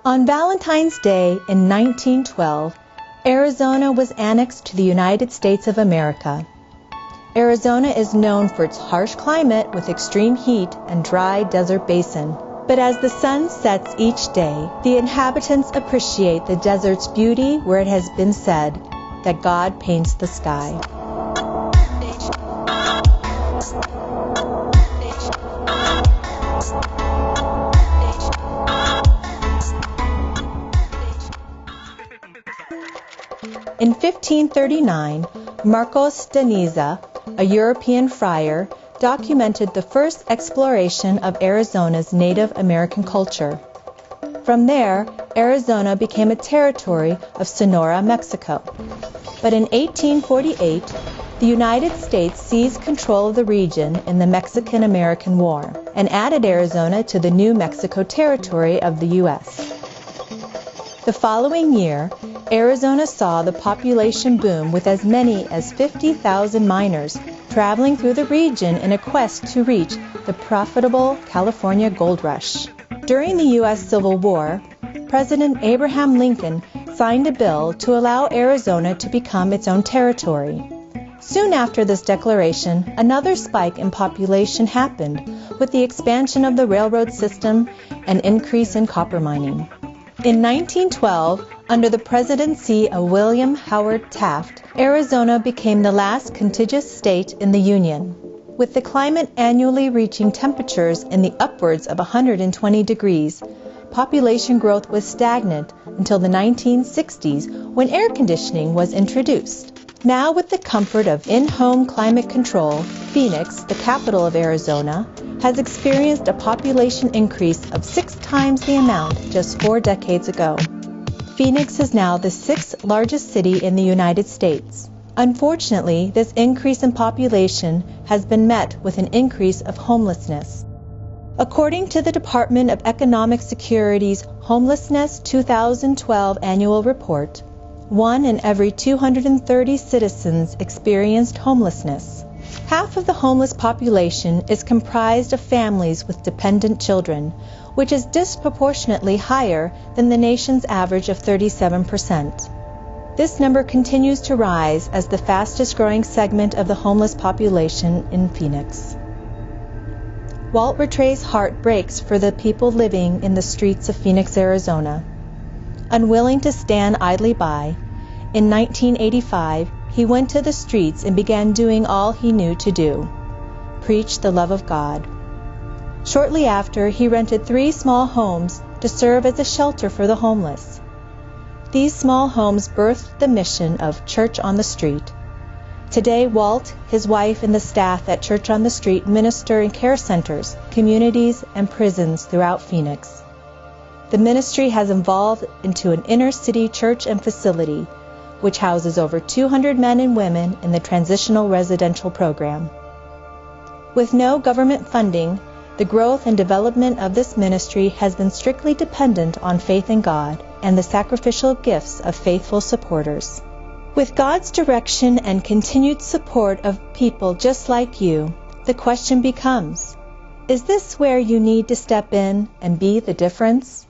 On Valentine's Day in 1912, Arizona was annexed to the United States of America. Arizona is known for its harsh climate with extreme heat and dry desert basin. But as the sun sets each day, the inhabitants appreciate the desert's beauty, where it has been said that God paints the sky. In 1539, Marcos de Niza, a European friar, documented the first exploration of Arizona's Native American culture. From there, Arizona became a territory of Sonora, Mexico. But in 1848, the United States seized control of the region in the Mexican-American War and added Arizona to the New Mexico Territory of the U.S. The following year, Arizona saw the population boom with as many as 50,000 miners traveling through the region in a quest to reach the profitable California gold rush. During the U.S. Civil War, President Abraham Lincoln signed a bill to allow Arizona to become its own territory. Soon after this declaration, another spike in population happened with the expansion of the railroad system and increase in copper mining. In 1912, under the presidency of William Howard Taft, Arizona became the last contiguous state in the Union. With the climate annually reaching temperatures in the upwards of 120 degrees, population growth was stagnant until the 1960s when air conditioning was introduced. Now, with the comfort of in-home climate control, Phoenix, the capital of Arizona, has experienced a population increase of 6 times the amount just 4 decades ago. Phoenix is now the 6th largest city in the United States. Unfortunately, this increase in population has been met with an increase of homelessness. According to the Department of Economic Security's Homelessness 2012 annual report, 1 in every 230 citizens experienced homelessness. Half of the homeless population is comprised of families with dependent children, which is disproportionately higher than the nation's average of 37%. This number continues to rise as the fastest growing segment of the homeless population in Phoenix. Walt Rattray's heart breaks for the people living in the streets of Phoenix, Arizona. Unwilling to stand idly by, in 1985, he went to the streets and began doing all he knew to do: preach the love of God. Shortly after, he rented 3 small homes to serve as a shelter for the homeless. These small homes birthed the mission of Church on the Street. Today, Walt, his wife, and the staff at Church on the Street minister in care centers, communities, and prisons throughout Phoenix. The ministry has evolved into an inner-city church and facility, which houses over 200 men and women in the Transitional Residential Program. With no government funding, the growth and development of this ministry has been strictly dependent on faith in God and the sacrificial gifts of faithful supporters. With God's direction and continued support of people just like you, the question becomes, is this where you need to step in and be the difference?